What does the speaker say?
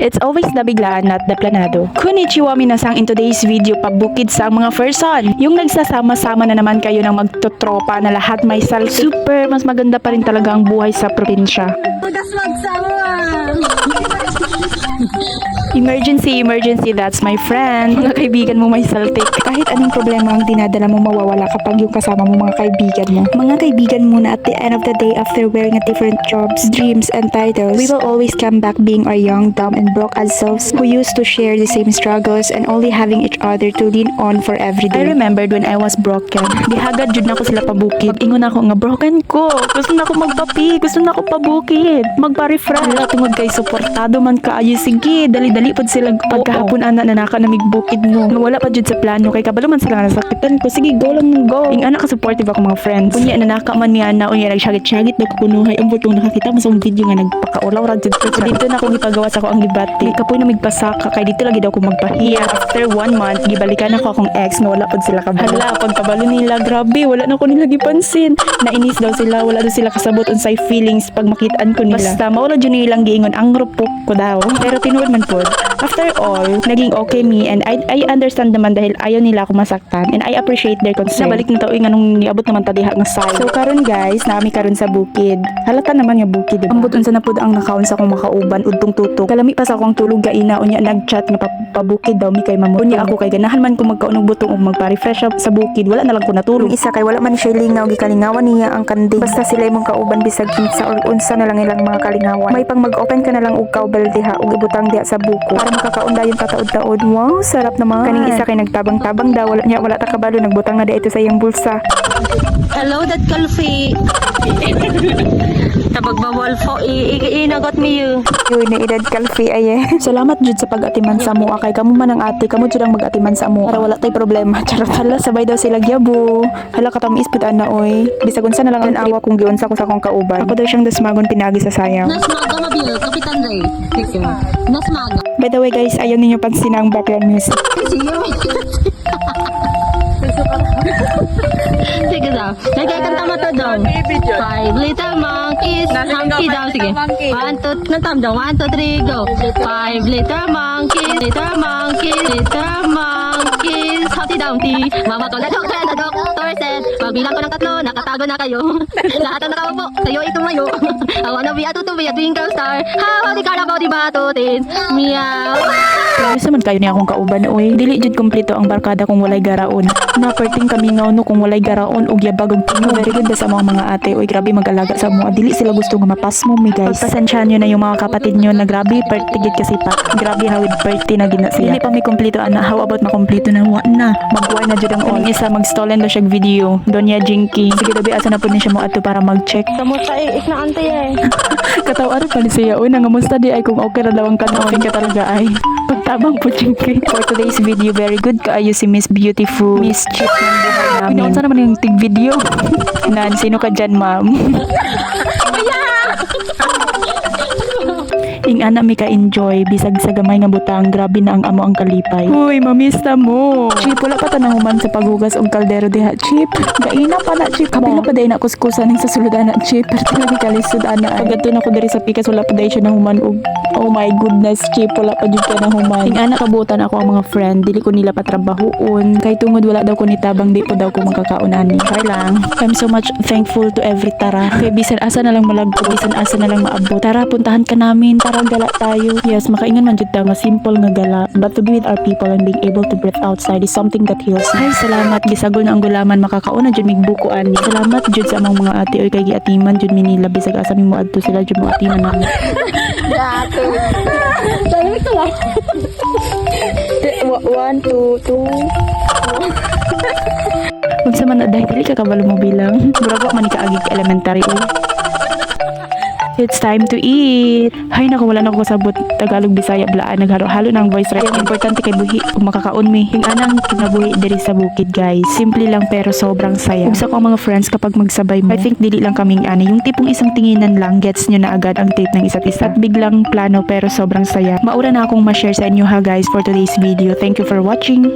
It's always nabiglaan, not the planado. Konnichiwa minasang, in today's video, pabukid sa mga person. Yung nagsasama-sama na naman kayo ng magtotropa na lahat may salty. Super, mas maganda pa rin talaga ang buhay sa probinsya. Emergency, that's my friend. Mga kaibigan mo may saltik. Kahit anong problema ang dinadala mo, mawawala kapag yung kasama mo mga kaibigan mo. Mga kaibigan mo na at the end of the day, after wearing a different jobs, dreams, and titles, we will always come back being our young, dumb, and broke as selves who used to share the same struggles and only having each other to lean on for every day. I remembered when I was broken. Dihagad jud na ko sila pabukid. Ingon ako nga broken ko. Gusto na ako magpapi. Gusto na ako pabukid. Magpa-refresh. Wala tungod kay suportado man kaayo. Sige, dali-dali pod sila pagkahapon ana na naka namig-bukid mo. Nga wala pa jud sa plano kay kabalo man sila nga nasakitan ko. Sige, go lang go. Ing ana ka supportive ako mga friends. Unya na naka man niya na unya nagsyagit-syagit nagkunuhay ang butong nakakita mo sa video nga nagpakaulaw ra jud ko. Dito na ako gipagawa sa ako ang debate. Kapoy na migpasaka kay dito lagi daw ko magpahiya. After 1 month gibalikan ako akong ex nga wala pod sila kabalo. Hala, pagkabalo nila grabe wala na ko nila gipansin. Nainis daw sila, wala daw sila kasabot unsay feelings pag makitaan ko nila. Basta mao na jud nilang giingon ang rupok ko daw. Pero tinuod man pod. After all, naging okay me and I understand naman dahil ayaw nila ako masaktan and I appreciate their concern. Nabalik na taoy nga nung niabot naman ta diha nga side. So karon guys, nami karon sa bukid. Halata naman nga bukid. Diba? Ambot unsa na pud ang nakaon sa akong makauban udtong tutok. Kalami pa sa akong tulog gaina unya nagchat nga pabukid daw mi kay mamuto. Unya ako kay ganahan man ko magkaunog butong ug magpa-refresh up sa bukid. Wala na lang ko natulog. Isa kay wala man siya lingaw gikalingawan niya ang kanding. Basta sila imong kauban bisag kinsa or unsa na lang ilang mga kalingawan. May pang mag-open ka na lang og cowbell diha ug ibutang diha sa buko para makakaon dayon tataod-taod. Wow, sarap naman. Kaning isa kay nagtabang-tabang daw wala ta kabalo nagbutang na ito sa iyang bulsa. Hello, that Kalfi. Tabag bawal fo inagot mi you. Yun na edad kalfi aye. Salamat jud sa pag-atiman sa mo kay kamo man ang ate kamo jud ang mag-atiman sa mo para wala tay problema. Charot hala sabay daw sila gyabo. Hala katamis pud ana oy. Bisag unsa na lang ang awa kung giunsa ko sa akong kauban. Ako daw siyang dasmagon pinagi sa sayang. Nasmaga mabil, Kapitan Ray. Nasmaga. By the way guys, ayaw ninyo pansin ang background music. Sige daw. Nagay kanta mo to daw. 5 little monkeys. Humpty daw. Sige. 1, 2, nantam daw. 1, 2, 3, go. 5 little monkeys. Little monkeys. Little monkeys. Humpty Dumpty. Mama ko na doctor said. Pagbilang ko ng 3, nakatago na kayo. Lahat ang nakaupo. Sa'yo itumayo. I wanna be a tutu, be a twinkle star. How the carabao di batutin. Meow. Pero sa man kayo ni akong kauban oy. Dili jud kompleto ang barkada kung walay garaon. Naperting kami nga no kung walay garaon og yabag og tingo. Very good sa mga ate oy grabe mag-alaga sa mo. Dili sila gusto nga mapas mo mi guys. Pagpasensyahan nyo na yung mga kapatid nyo na grabe pertigid kasi pa. Grabe hawid perti na gina siya. Dili pa mi kompleto ana. How about makompleto na wa na. Magbuhay na jud ang all. Isa mag-stolen daw siya video. Donya Jinky. Sige dabi asa na pud ni siya mo adto para mag-check. Kamusta na ante eh. Katawaran pa ni siya. Uy, nangamusta di ay kung okay na daw ang kanon ka talaga ay. Pagtabang po Jinky. For today's video, very good kaayo si Miss Beautiful. Miss Chip ng buhay namin. Pinaunsa naman yung tig video. Nan, sino ka dyan, ma'am? Ing ana mi ka-enjoy bisag sa gamay nga butang grabe na ang amo ang kalipay. Uy, mamista mo. Chip, wala pa tanang human sa paghugas og kaldero diha, Chip. Gaina pa na, Chip. Kapila pa day na kuskusan ning sa suludan na, Chip. Pero talaga kalisod ana. Pagadto na ko diri sa pikas wala pa day siya nang human og oh my goodness, Chip, wala pa jud ka nang human. Ing ana kabutan ako ang mga friend, dili ko nila patrabahoon. Kay tungod wala daw ko nitabang di po daw ko magkakaon ani. Kay lang. I'm so much thankful to every tara. Kay bisan asa na lang malagpo, bisan asa na lang maabot. Tara, puntahan ka namin. Tara, gala tayo. Yes, makaingan man jud ta nga simple nga gala, but to be with our people and being able to breathe outside is something that heals. Ay, salamat gisagol na ang gulaman makakauna jud mig bukuan. Salamat jud sa among mga ate oy kay giatiman jud minila bisag asa mi moadto sila jud mo atiman namin. Dato. Dali ko lang. 1 2 2 Unsa man na dahil dili ka kabalo mo bilang. Murag wa man ka agig elementary o. It's time to eat. Hay nako wala na ko sabot Tagalog Bisaya blaan naghalo-halo ng voice right. Importante kay buhi kung makakaon mi. Hing anang kinabuhi diri sa bukid guys. Simple lang pero sobrang saya. Ug sa ko mga friends kapag magsabay mo. I think dili lang kaming ani yung tipong isang tinginan lang gets nyo na agad ang tape ng isa't isa. At biglang plano pero sobrang saya. Maura na akong ma-share sa inyo ha guys for today's video. Thank you for watching.